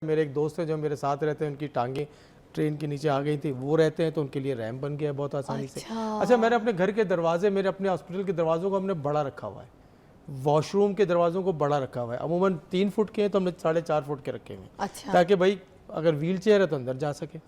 मेरे एक दोस्त है जो मेरे साथ रहते हैं, उनकी टांगे ट्रेन के नीचे आ गई थी, वो रहते हैं तो उनके लिए रैंप बन गया बहुत आसानी से। अच्छा, मैंने अपने घर के दरवाजे, मेरे अपने हॉस्पिटल के दरवाज़ों को हमने बड़ा रखा हुआ है, वॉशरूम के दरवाज़ों को बड़ा रखा हुआ है। अमूमन 3 फुट के हैं तो हमने 4.5 फुट के रखे हुए हैं। अच्छा। ताकि भाई अगर व्हील चेयर है तो अंदर जा सके।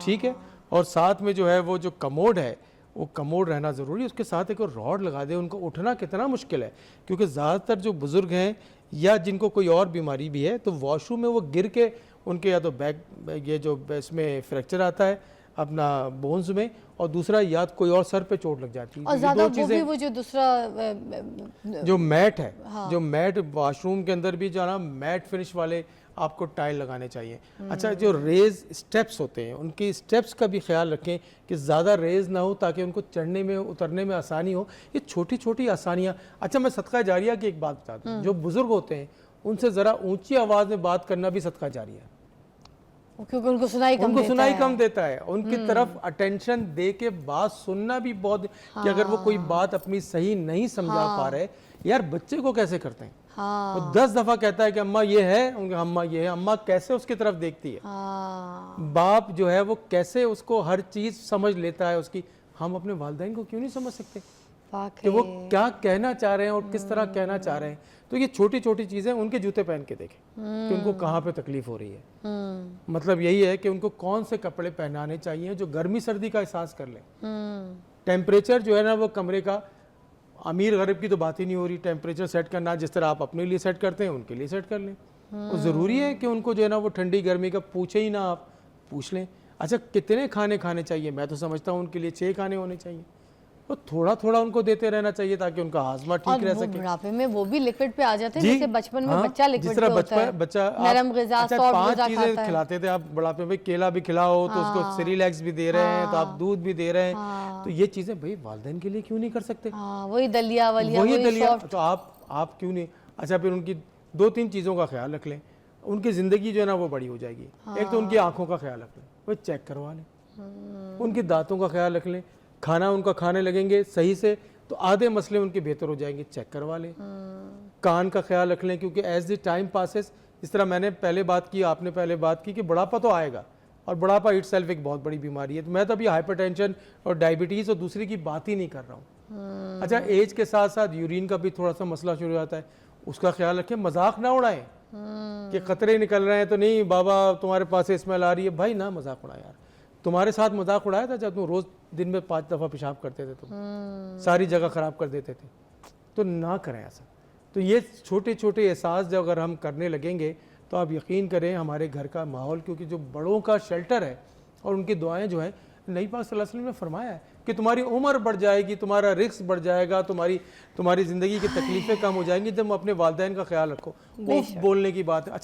ठीक है। और साथ में जो है वो जो कमोड है, वो कमोड रहना ज़रूरी है। उसके साथ एक रोड लगा दे। उनको उठना कितना मुश्किल है, क्योंकि ज़्यादातर जो बुज़ुर्ग हैं या जिनको कोई और बीमारी भी है तो वॉशरूम में वो गिर के उनके या तो बैक ये जो इसमें फ्रैक्चर आता है अपना बोन्स में, और दूसरा या तो कोई और सर पे चोट लग जाती है। और ज़्यादा वो भी वो जो दूसरा जो मैट है, हाँ। जो मैट वॉशरूम के अंदर भी जो है ना मैट फिनिश वाले आपको टाइल लगाने चाहिए। अच्छा, जो रेज स्टेप्स होते हैं उनकी स्टेप्स का भी ख्याल रखें कि ज़्यादा रेज ना हो ताकि उनको चढ़ने में उतरने में आसानी हो। ये छोटी छोटी आसानियाँ। अच्छा, मैं सदका जारिया की एक बात बता दूँ, जो बुज़ुर्ग होते हैं उनसे ज़रा ऊंची आवाज़ में बात करना भी सदका जारिया है, क्योंकि उनको सुनाई कम देता है। उनकी तरफ अटेंशन दे के बात सुनना भी बहुत, कि अगर वो कोई बात अपनी सही नहीं समझा पा रहे, यार बच्चे को कैसे करते हैं, वो 10 दफा कहता है कि अम्मा ये है, उनका अम्मा ये है, अम्मा कैसे उसकी तरफ देखती है। बाप जो है वो कैसे उसको हर चीज समझ लेता है उसकी। हम अपने वालिदैन को क्यों नहीं समझ सकते कि वो क्या कहना चाह रहे हैं और किस तरह कहना चाह रहे हैं। तो ये छोटी छोटी चीजें, उनके जूते पहन के देखें कि उनको कहाँ पे तकलीफ हो रही है। मतलब यही है कि उनको कौन से कपड़े पहनाने चाहिए जो गर्मी सर्दी का एहसास कर लें। टेम्परेचर जो है ना वो कमरे का, अमीर गरीब की तो बात ही नहीं हो रही। टेम्परेचर सेट करना जिस तरह आप अपने लिए सेट करते हैं उनके लिए सेट कर लें। तो ज़रूरी है कि उनको जो है ना वो ठंडी गर्मी का पूछे ही ना, आप पूछ लें। अच्छा, कितने खाने खाने चाहिए, मैं तो समझता हूँ उनके लिए 6 खाने होने चाहिए। तो थोड़ा थोड़ा उनको देते रहना चाहिए ताकि उनका हाजमा ठीक रह सके। बुढ़ापे में वो भी लिक्विड पे आ जाते हैं, जैसे बचपन में बच्चा लिक्विड पे होता है। बच्चा नरम ग़िज़ा, अच्छा, सॉफ्ट 5 ग़िज़ा चीजें खिलाते थे आप बुढ़ापे में। केला भी खिलाओ तो उसको सेरेलैक्स भी दे रहे हैं, तो आप दूध भी दे रहे हैं। तो ये चीजें भाई वालिदैन के लिए क्यों नहीं कर सकते? वही दलिया वलिया, वही दलिया। तो आप क्यों नहीं? अच्छा, फिर उनकी 2-3 चीजों का ख्याल रख लें, उनकी जिंदगी जो है ना वो बड़ी हो जाएगी। एक तो उनकी आंखों का ख्याल रख लें, वो चेक करवा लें। उनके दांतों का ख्याल रख लें, खाना उनका खाने लगेंगे सही से तो आधे मसले उनके बेहतर हो जाएंगे, चेक करवा लें। कान का ख्याल रख लें, क्योंकि एज द टाइम पासेस, इस तरह मैंने पहले बात की, आपने पहले बात की कि बुढ़ापा तो आएगा, और बुढ़ापा इट सेल्फ एक बहुत बड़ी बीमारी है। तो मैं तो अभी हाइपरटेंशन और डायबिटीज़ और दूसरी की बात ही नहीं कर रहा हूँ। अच्छा, एज के साथ साथ यूरिन का भी थोड़ा सा मसला शुरू हो जाता है, उसका ख्याल रखें। मजाक ना उड़ाएं कि खतरे निकल रहे हैं तो नहीं बाबा तुम्हारे पास से स्मेल आ रही है, भाई ना मजाक उड़ाए यार। तुम्हारे साथ मजाक उड़ाया था जब तुम रोज दिन में 5 दफ़ा पेशाब करते थे, तुम सारी जगह ख़राब कर देते थे, तो ना करें ऐसा। तो ये छोटे छोटे एहसास जब अगर हम करने लगेंगे तो आप यकीन करें हमारे घर का माहौल, क्योंकि जो बड़ों का शेल्टर है और उनकी दुआएं जो है, नबी पाक सल्लल्लाहु अलैहि वसल्लम ने फरमाया है कि तुम्हारी उम्र बढ़ जाएगी, तुम्हारा रिस्क बढ़ जाएगा, तुम्हारी ज़िंदगी की तकलीफ़ें कम हो जाएंगी जब अपने वालिदैन का ख्याल रखो। उफ बोलने की बात है। अच्छा,